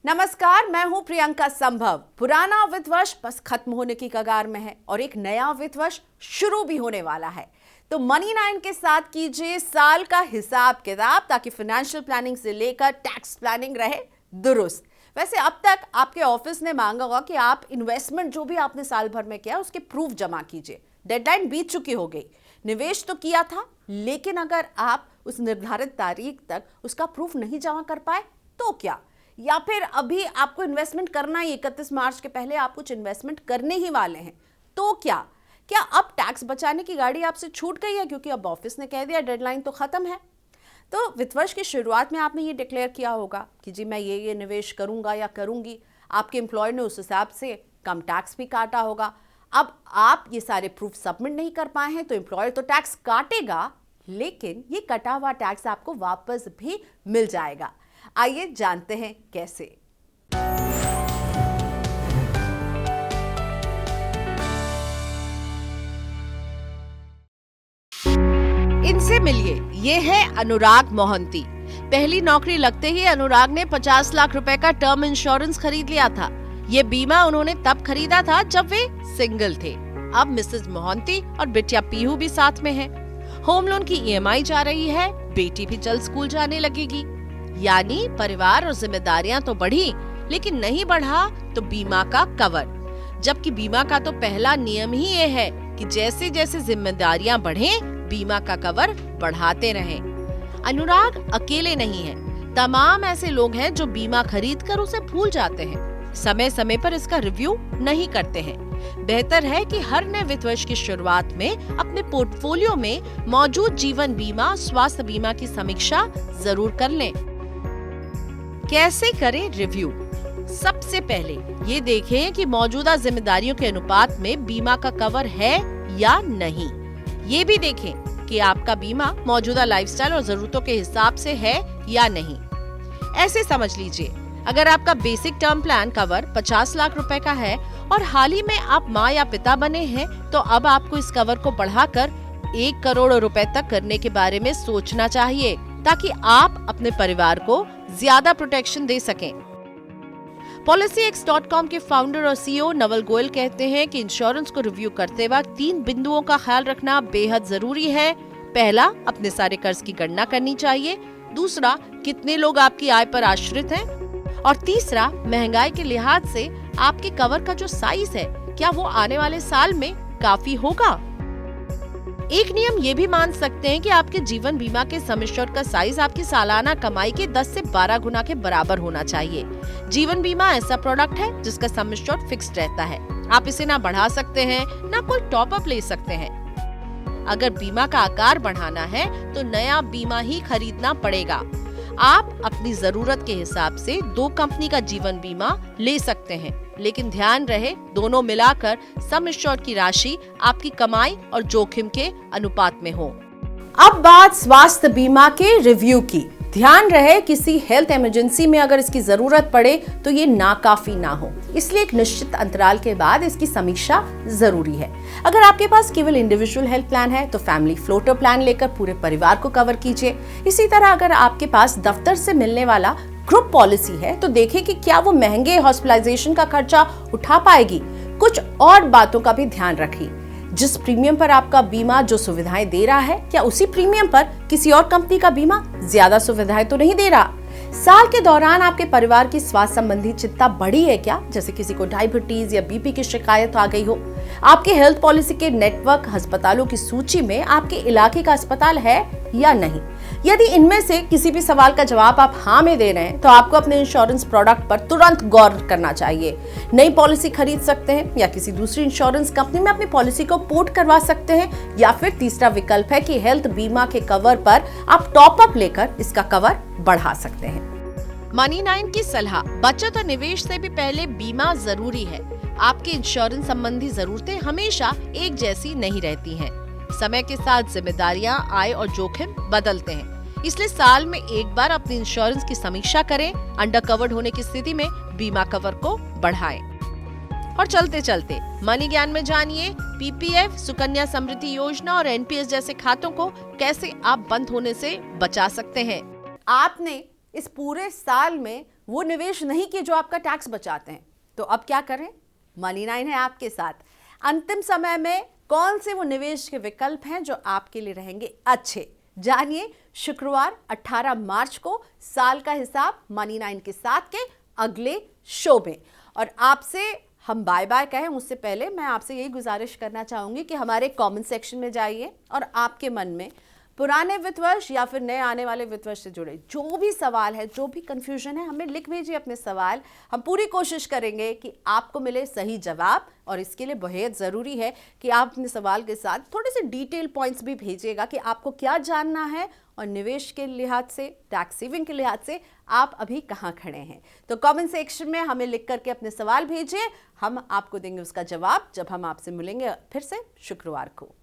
नमस्कार, मैं हूं प्रियंका संभव। पुराना वित्त वर्ष बस खत्म होने की कगार में है और एक नया वित्त वर्ष शुरू भी होने वाला है। तो मनी 9 के साथ कीजिए साल का हिसाब किताब ताकि फाइनेंशियल प्लानिंग से लेकर टैक्स प्लानिंग रहे दुरुस्त। वैसे अब तक आपके ऑफिस ने मांगा होगा कि आप इन्वेस्टमेंट जो भी आपने साल भर में किया उसके प्रूफ जमा कीजिए। डेडलाइन बीत चुकी हो गई। निवेश तो किया था, लेकिन अगर आप उस निर्धारित तारीख तक उसका प्रूफ नहीं जमा कर पाए तो क्या, या फिर अभी आपको इन्वेस्टमेंट करना ही 31 मार्च के पहले आप कुछ इन्वेस्टमेंट करने ही वाले हैं तो क्या अब टैक्स बचाने की गाड़ी आपसे छूट गई है क्योंकि अब ऑफिस ने कह दिया डेडलाइन तो खत्म है। तो वित्त वर्ष की शुरुआत में आपने ये डिक्लेयर किया होगा कि जी मैं ये निवेश करूंगा या करूंगी। आपके एम्प्लॉयर ने उस हिसाब से कम टैक्स भी काटा होगा। अब आप ये सारे प्रूफ सबमिट नहीं कर पाए हैं तो एम्प्लॉयर तो टैक्स काटेगा, लेकिन ये कटा हुआ टैक्स आपको वापस भी मिल जाएगा। आइए जानते हैं कैसे। इनसे मिलिए, ये है अनुराग मोहंती। पहली नौकरी लगते ही अनुराग ने 50 लाख रुपए का टर्म इंश्योरेंस खरीद लिया था। ये बीमा उन्होंने तब खरीदा था जब वे सिंगल थे। अब मिसेस मोहंती और बिटिया पीहू भी साथ में है। होम लोन की EMI जा रही है, बेटी भी जल्द स्कूल जाने लगेगी। यानी परिवार और जिम्मेदारियां तो बढ़ी, लेकिन नहीं बढ़ा तो बीमा का कवर। जबकि बीमा का तो पहला नियम ही ये है कि जैसे जैसे जिम्मेदारियां बढ़ें, बीमा का कवर बढ़ाते रहें। अनुराग अकेले नहीं हैं, तमाम ऐसे लोग हैं जो बीमा खरीद कर उसे भूल जाते हैं, समय समय पर इसका रिव्यू नहीं करते हैं। बेहतर है कि हर नए वित्त वर्ष की शुरुआत में अपने पोर्टफोलियो में मौजूद जीवन बीमा, स्वास्थ्य बीमा की समीक्षा जरूर कर लें। कैसे करें रिव्यू? सबसे पहले ये देखें कि मौजूदा जिम्मेदारियों के अनुपात में बीमा का कवर है या नहीं। ये भी देखें कि आपका बीमा मौजूदा लाइफस्टाइल और जरूरतों के हिसाब से है या नहीं। ऐसे समझ लीजिए, अगर आपका basic term plan cover 50 lakh रुपए का है और हाल ही में आप माँ या पिता बने हैं, तो अब आपको इस कवर को बढ़ाकर 1 करोड़ रुपए तक करने के बारे में सोचना चाहिए, ताकि आप अपने परिवार को ज्यादा प्रोटेक्शन दे सकें। PolicyX.com के फाउंडर और CEO नवल गोयल कहते हैं कि इंश्योरेंस को रिव्यू करते वक्त 3 बिंदुओं का ख्याल रखना बेहद जरूरी है। पहला, अपने सारे कर्ज की गणना करनी चाहिए। दूसरा, कितने लोग आपकी आय पर आश्रित हैं। और तीसरा, महंगाई के लिहाज से आपके कवर का जो साइज है, क्या वो आने वाले साल में काफी होगा। एक नियम ये भी मान सकते हैं कि आपके जीवन बीमा के सम एश्योर्ड का साइज आपकी सालाना कमाई के 10 से 12 गुना के बराबर होना चाहिए। जीवन बीमा ऐसा प्रोडक्ट है जिसका सम एश्योर्ड फिक्स्ड रहता है। आप इसे ना बढ़ा सकते हैं, ना कोई टॉप अप ले सकते हैं। अगर बीमा का आकार बढ़ाना है तो नया बीमा ही खरीदना पड़ेगा। आप अपनी जरूरत के हिसाब से 2 कंपनी का जीवन बीमा ले सकते हैं, लेकिन ध्यान रहे दोनों मिलाकर सम एश्योर्ड की राशि आपकी कमाई और जोखिम के अनुपात में हो। अब बात स्वास्थ्य बीमा के रिव्यू की। ध्यान रहे किसी हेल्थ इमरजेंसी में अगर इसकी जरूरत पड़े तो ये नाकाफी ना हो, इसलिए एक निश्चित अंतराल के बाद इसकी समीक्षा जरूरी है। अगर आपके पास केवल इंडिविजुअल हेल्थ प्लान है तो फैमिली फ्लोटर प्लान लेकर पूरे परिवार को कवर कीजिए। इसी तरह अगर आपके पास दफ्तर से मिलने वाला ग्रुप पॉलिसी है तो देखें कि क्या वो महंगे हॉस्पिटलाइजेशन का खर्चा उठा पाएगी। कुछ और बातों का भी ध्यान रखिए। जिस प्रीमियम पर आपका बीमा जो सुविधाएं दे रहा है, क्या उसी प्रीमियम पर किसी और कंपनी का बीमा ज्यादा सुविधाएं तो नहीं दे रहा। साल के दौरान आपके परिवार की स्वास्थ्य संबंधी चिंता बढ़ी है क्या, जैसे किसी को डायबिटीज या BP की शिकायत आ गई हो। आपके हेल्थ पॉलिसी के नेटवर्क अस्पतालों की सूची में आपके इलाके का अस्पताल है या नहीं। यदि इनमें से किसी भी सवाल का जवाब आप हाँ में दे रहे हैं तो आपको अपने इंश्योरेंस प्रोडक्ट पर तुरंत गौर करना चाहिए। नई पॉलिसी खरीद सकते हैं या किसी दूसरी इंश्योरेंस कंपनी में अपनी पॉलिसी को पोर्ट करवा सकते हैं, या फिर तीसरा विकल्प है कि हेल्थ बीमा के कवर पर आप टॉप अप लेकर इसका कवर बढ़ा सकते हैं। मनी 9 की सलाह, बचत और निवेश से भी पहले बीमा जरूरी है। आपकी इंश्योरेंस संबंधी जरूरतें हमेशा एक जैसी नहीं रहती हैं। समय के साथ जिम्मेदारियां, आय और जोखिम बदलते हैं, इसलिए साल में एक बार अपनी इंश्योरेंस की समीक्षा करें। अंडर कवर्ड होने की स्थिति में बीमा कवर को बढ़ाएं। और चलते चलते मनी ज्ञान में जानिए PPF, सुकन्या समृद्धि योजना और NPS जैसे खातों को कैसे आप बंद होने से बचा सकते हैं। आपने इस पूरे साल में वो निवेश नहीं किए जो आपका टैक्स बचाते हैं। तो अब क्या करें? Money9 है आपके साथ। अंतिम समय में कौन से वो निवेश के विकल्प हैं जो आपके लिए रहेंगे अच्छे? जानिए शुक्रवार 18 मार्च को साल का हिसाब Money9 के साथ के अगले शो में। और आपसे हम बाय बाय कहें उससे पहले मैं आपसे यही गुजारिश करना चाहूंगी कि हमारे कमेंट सेक्शन में जाइए और आपके मन में पुराने वित्त वर्ष या फिर नए आने वाले वित्त वर्ष से जुड़े जो भी सवाल है, जो भी कंफ्यूजन है, हमें लिख भेजिए अपने सवाल। हम पूरी कोशिश करेंगे कि आपको मिले सही जवाब, और इसके लिए बेहद ज़रूरी है कि आप अपने सवाल के साथ थोड़े से डिटेल पॉइंट्स भी भेजिएगा कि आपको क्या जानना है और निवेश के लिहाज से, टैक्स सेविंग के लिहाज से आप अभी कहाँ खड़े हैं। तो कमेंट सेक्शन में हमें लिख करके अपने सवाल भेजिए, हम आपको देंगे उसका जवाब जब हम आपसे मिलेंगे फिर से शुक्रवार को।